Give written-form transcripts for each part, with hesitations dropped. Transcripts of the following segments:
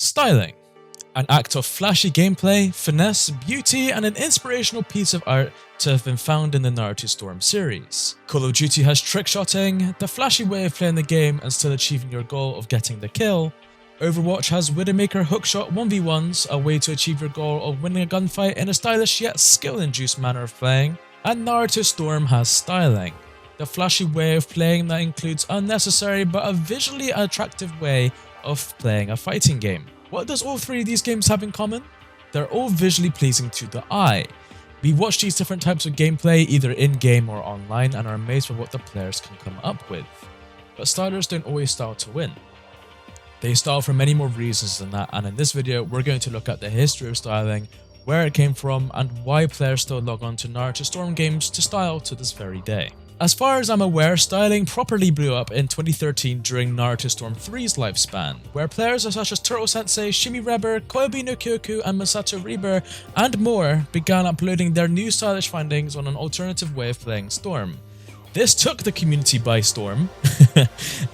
Styling. An act of flashy gameplay, finesse, beauty, and an inspirational piece of art to have been found in the Naruto Storm series. Call of Duty has trickshotting, the flashy way of playing the game and still achieving your goal of getting the kill. Overwatch has Widowmaker hookshot 1v1s, a way to achieve your goal of winning a gunfight in a stylish yet skill-induced manner of playing. And Naruto Storm has styling, the flashy way of playing that includes unnecessary but a visually attractive way of playing a fighting game. What does all three of these games have in common? They're all visually pleasing to the eye. We watch these different types of gameplay either in-game or online and are amazed by what the players can come up with. But stylers don't always style to win. They style for many more reasons than that, and in this video we're going to look at the history of styling, where it came from, and why players still log on to Naruto Storm games to style to this very day. As far as I'm aware, styling properly blew up in 2013 during Naruto Storm 3's lifespan, where players such as Turtle Sensei, Shimi Reber, Koyobi no Kyoku, and Masato Reber, and more began uploading their new stylish findings on an alternative way of playing Storm. This took the community by storm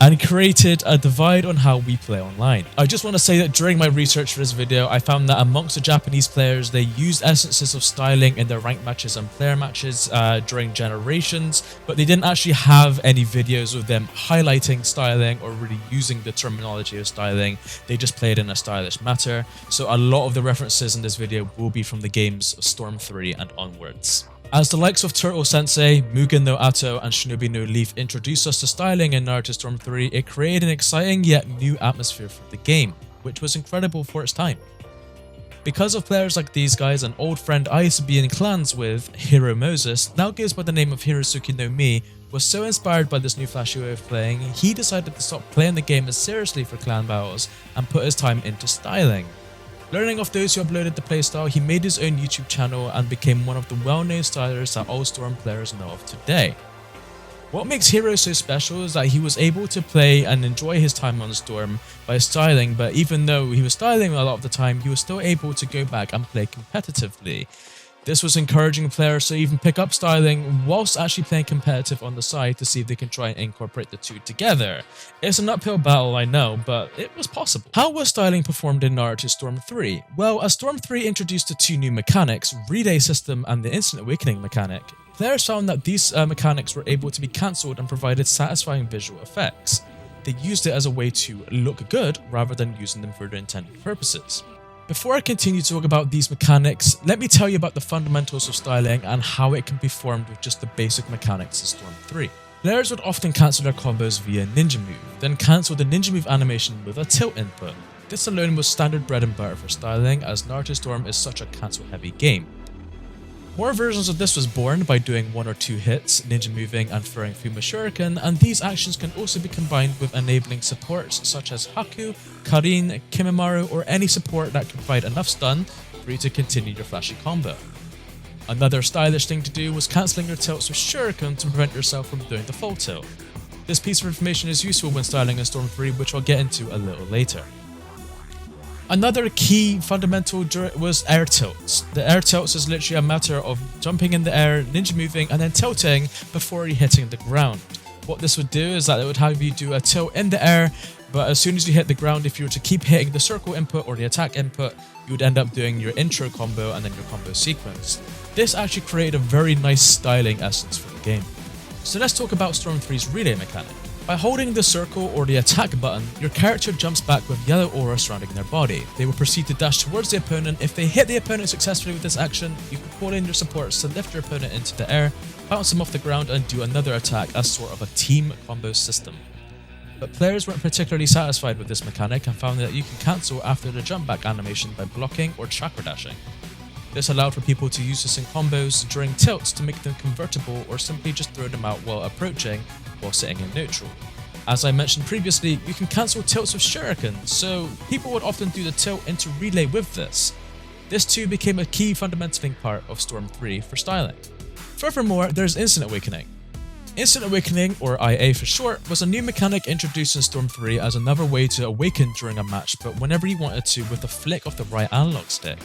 and created a divide on how we play online. I just want to say that during my research for this video, I found that amongst the Japanese players, they used essences of styling in their ranked matches and player matches during generations, but they didn't actually have any videos of them highlighting styling or really using the terminology of styling. They just played in a stylish matter, so a lot of the references in this video will be from the games Storm 3 and onwards. As the likes of Turtle Sensei, Mugen no Ato, and Shinobi no Leaf introduced us to styling in Naruto Storm 3, it created an exciting yet new atmosphere for the game, which was incredible for its time. Because of players like these guys, an old friend I used to be in clans with, Hiro Moses, now goes by the name of Hirosuke no Mi, was so inspired by this new flashy way of playing, he decided to stop playing the game as seriously for clan battles and put his time into styling. Learning off those who uploaded the playstyle, he made his own YouTube channel and became one of the well-known stylers that all Storm players know of today. What makes Hiro so special is that he was able to play and enjoy his time on Storm by styling, but even though he was styling a lot of the time, he was still able to go back and play competitively. This was encouraging players to even pick up styling whilst actually playing competitive on the side to see if they can try and incorporate the two together. It's an uphill battle, I know, but it was possible. How was styling performed in Naruto Storm 3? Well, as Storm 3 introduced the two new mechanics, Relay System and the Instant Awakening mechanic, players found that these mechanics were able to be cancelled and provided satisfying visual effects. They used it as a way to look good rather than using them for their intended purposes. Before I continue to talk about these mechanics, let me tell you about the fundamentals of styling and how it can be formed with just the basic mechanics in Storm 3. Players would often cancel their combos via ninja move, then cancel the ninja move animation with a tilt input. This alone was standard bread and butter for styling, as Naruto Storm is such a cancel heavy game. More versions of this was born by doing 1 or 2 hits, ninja moving and throwing Fuma Shuriken, and these actions can also be combined with enabling supports such as Haku, Karin, Kimimaro, or any support that can provide enough stun for you to continue your flashy combo. Another stylish thing to do was cancelling your tilts with Shuriken to prevent yourself from doing the full tilt. This piece of information is useful when styling in Storm 3, which I'll get into a little later. Another key fundamental was air tilts. The air tilts is literally a matter of jumping in the air, ninja moving, and then tilting before you hitting the ground. What this would do is that it would have you do a tilt in the air, but as soon as you hit the ground, if you were to keep hitting the circle input or the attack input, you would end up doing your intro combo and then your combo sequence. This actually created a very nice styling essence for the game. So let's talk about Storm 3's relay mechanic. By holding the circle or the attack button, your character jumps back with yellow aura surrounding their body. They will proceed to dash towards the opponent. If they hit the opponent successfully with this action, you can call in your supports to lift your opponent into the air, bounce them off the ground, and do another attack as sort of a team combo system. But players weren't particularly satisfied with this mechanic and found that you can cancel after the jump back animation by blocking or chakra dashing. This allowed for people to use this in combos during tilts to make them convertible or simply just throw them out while approaching while sitting in neutral. As I mentioned previously, you can cancel tilts with Shuriken, so people would often do the tilt into relay with this. This too became a key fundamental part of Storm 3 for styling. Furthermore, there's Instant Awakening. Instant Awakening, or IA for short, was a new mechanic introduced in Storm 3 as another way to awaken during a match, but whenever you wanted to with a flick of the right analog stick.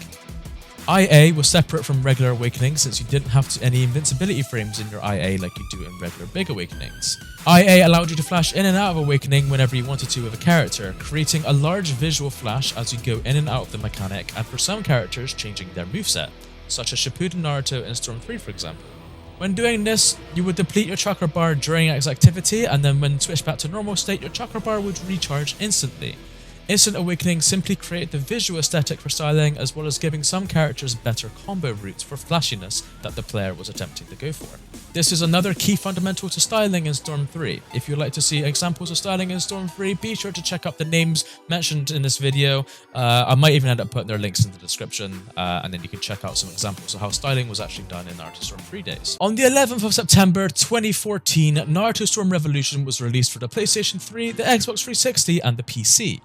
IA was separate from regular awakening since you didn't have any invincibility frames in your IA like you do in regular big awakenings. IA allowed you to flash in and out of awakening whenever you wanted to with a character, creating a large visual flash as you go in and out of the mechanic, and for some characters changing their moveset, such as Shippuden Naruto in Storm 3 for example. When doing this, you would deplete your chakra bar during its activity, and then when switched back to normal state, your chakra bar would recharge instantly. Instant Awakening simply create the visual aesthetic for styling, as well as giving some characters better combo routes for flashiness that the player was attempting to go for. This is another key fundamental to styling in Storm 3. If you'd like to see examples of styling in Storm 3, be sure to check out the names mentioned in this video. I might even end up putting their links in the description, and then you can check out some examples of how styling was actually done in Naruto Storm 3 days. On the 11th of September 2014, Naruto Storm Revolution was released for the PlayStation 3, the Xbox 360, and the PC.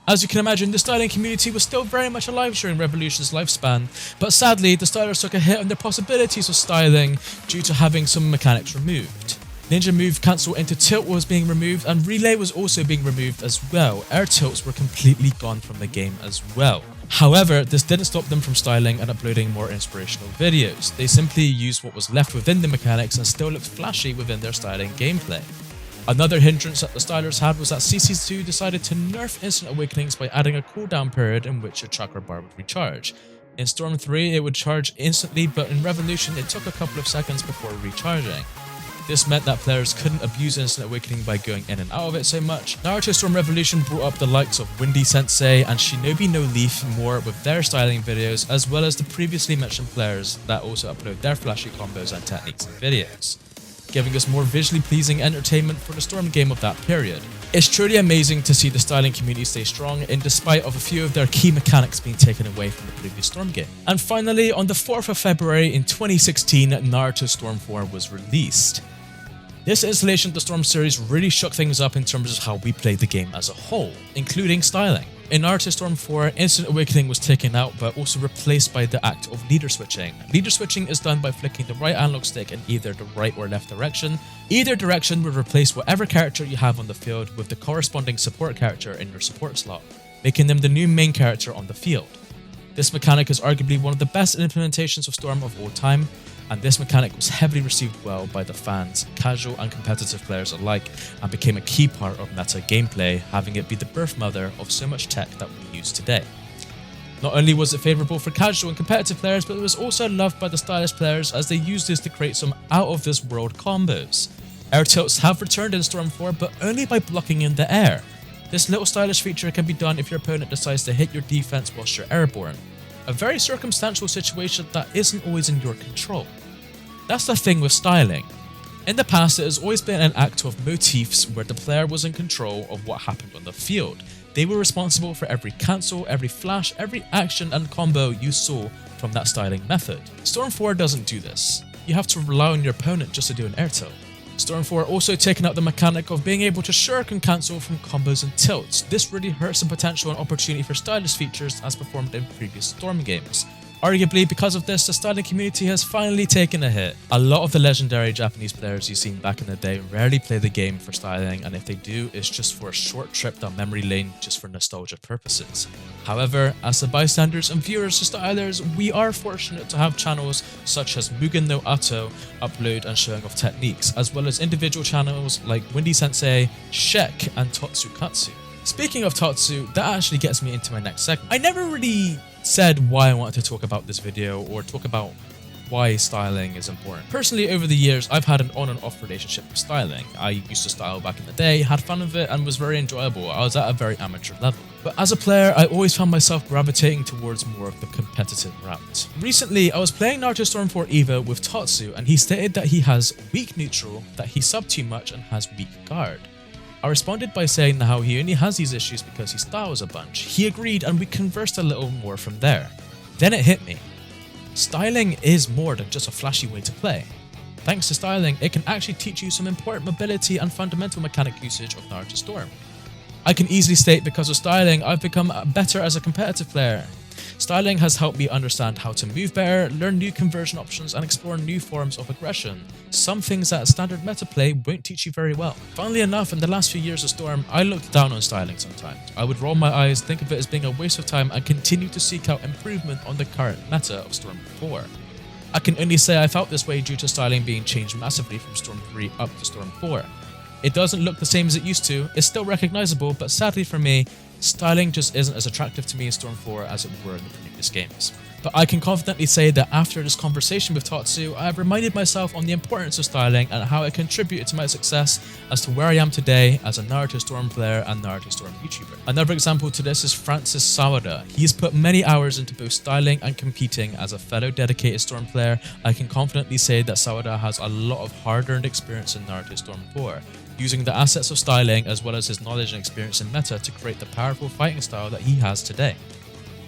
As you can imagine, the styling community was still very much alive during Revolution's lifespan, but sadly, the stylers took a hit on their possibilities of styling due to having some mechanics removed. Ninja move cancel into tilt was being removed, and relay was also being removed as well. Air tilts were completely gone from the game as well. However, this didn't stop them from styling and uploading more inspirational videos. They simply used what was left within the mechanics and still looked flashy within their styling gameplay. Another hindrance that the stylers had was that CC2 decided to nerf instant awakenings by adding a cooldown period in which your chakra bar would recharge. In Storm 3 it would charge instantly, but in Revolution it took a couple of seconds before recharging. This meant that players couldn't abuse instant awakening by going in and out of it so much. Naruto Storm Revolution brought up the likes of Windy Sensei and Shinobi no Leaf more with their styling videos, as well as the previously mentioned players that also upload their flashy combos and techniques in videos, giving us more visually pleasing entertainment for the Storm game of that period. It's truly amazing to see the styling community stay strong in despite of a few of their key mechanics being taken away from the previous Storm game. And finally, on the 4th of February in 2016, Naruto Storm 4 was released. This installation of the Storm series really shook things up in terms of how we played the game as a whole, including styling. In Naruto Storm 4, Instant Awakening was taken out but also replaced by the act of leader switching. Leader switching is done by flicking the right analog stick in either the right or left direction. Either direction would replace whatever character you have on the field with the corresponding support character in your support slot, making them the new main character on the field. This mechanic is arguably one of the best implementations of Storm of all time, and this mechanic was heavily received well by the fans, casual and competitive players alike, and became a key part of meta gameplay, having it be the birth mother of so much tech that we use today. Not only was it favourable for casual and competitive players, but it was also loved by the stylish players as they used this to create some out-of-this-world combos. Air tilts have returned in Storm 4, but only by blocking in the air. This little stylish feature can be done if your opponent decides to hit your defense whilst you're airborne. A very circumstantial situation that isn't always in your control. That's the thing with styling. In the past, it has always been an act of motifs where the player was in control of what happened on the field. They were responsible for every cancel, every flash, every action and combo you saw from that styling method. Storm 4 doesn't do this. You have to rely on your opponent just to do an air tilt. Storm 4 also taken out the mechanic of being able to shirk and cancel from combos and tilts. This really hurts the potential and opportunity for stylish features as performed in previous Storm games. Arguably, because of this, the styling community has finally taken a hit. A lot of the legendary Japanese players you've seen back in the day rarely play the game for styling, and if they do, it's just for a short trip down memory lane just for nostalgia purposes. However, as the bystanders and viewers to stylers, we are fortunate to have channels such as Mugen no Ato upload and showing off techniques, as well as individual channels like Windy Sensei, Shek, and Totsukatsu. Speaking of Tatsu, that actually gets me into my next segment. I never really said why I wanted to talk about this video or talk about why styling is important. Personally, over the years, I've had an on and off relationship with styling. I used to style back in the day, had fun with it, and was very enjoyable. I was at a very amateur level. But as a player, I always found myself gravitating towards more of the competitive route. Recently, I was playing Naruto Storm 4 EVO with Tatsu, and he stated that he has weak neutral, that he subbed too much, and has weak guard. I responded by saying how he only has these issues because he styles a bunch. He agreed and we conversed a little more from there. Then it hit me. Styling is more than just a flashy way to play. Thanks to styling, it can actually teach you some important mobility and fundamental mechanic usage of Naruto Storm. I can easily state because of styling, I've become better as a competitive player. Styling has helped me understand how to move better, learn new conversion options, and explore new forms of aggression. Some things that standard meta play won't teach you very well. Funnily enough, in the last few years of Storm, I looked down on styling sometimes. I would roll my eyes, think of it as being a waste of time, and continue to seek out improvement on the current meta of Storm 4. I can only say I felt this way due to styling being changed massively from Storm 3 up to Storm 4. It doesn't look the same as it used to, it's still recognizable, but sadly for me, styling just isn't as attractive to me in Storm 4 as it were in the previous games. But I can confidently say that after this conversation with Tatsu, I have reminded myself on the importance of styling and how it contributed to my success as to where I am today as a Naruto Storm player and Naruto Storm YouTuber. Another example to this is Francis Sawada. He's put many hours into both styling and competing. As a fellow dedicated Storm player, I can confidently say that Sawada has a lot of hard-earned experience in Naruto Storm 4, using the assets of styling as well as his knowledge and experience in meta to create the powerful fighting style that he has today.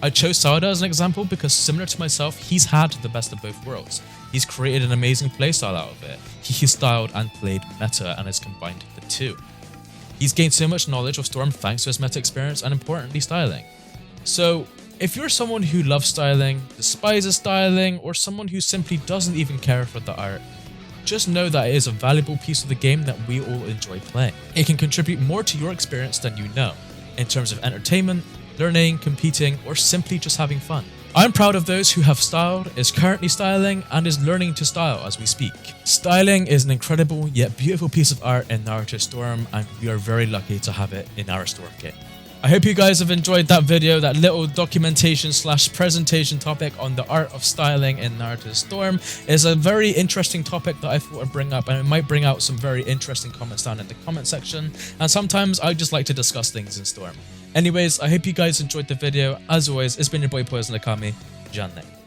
I chose Sawada as an example because, similar to myself, he's had the best of both worlds. He's created an amazing playstyle out of it. He styled and played meta and has combined the two. He's gained so much knowledge of Storm thanks to his meta experience and, importantly, styling. So, if you're someone who loves styling, despises styling, or someone who simply doesn't even care for the art, just know that it is a valuable piece of the game that we all enjoy playing. It can contribute more to your experience than you know, in terms of entertainment, learning, competing, or simply just having fun. I'm proud of those who have styled, is currently styling, and is learning to style as we speak. Styling is an incredible yet beautiful piece of art in Naruto Storm, and we are very lucky to have it in our Storm kit. I hope you guys have enjoyed that video, that little documentation / presentation topic on the art of styling in Naruto Storm. It's a very interesting topic that I thought I'd bring up, and it might bring out some very interesting comments down in the comment section, and sometimes I just like to discuss things in Storm. Anyways, I hope you guys enjoyed the video. As always, it's been your boy Poison Okami. Janne.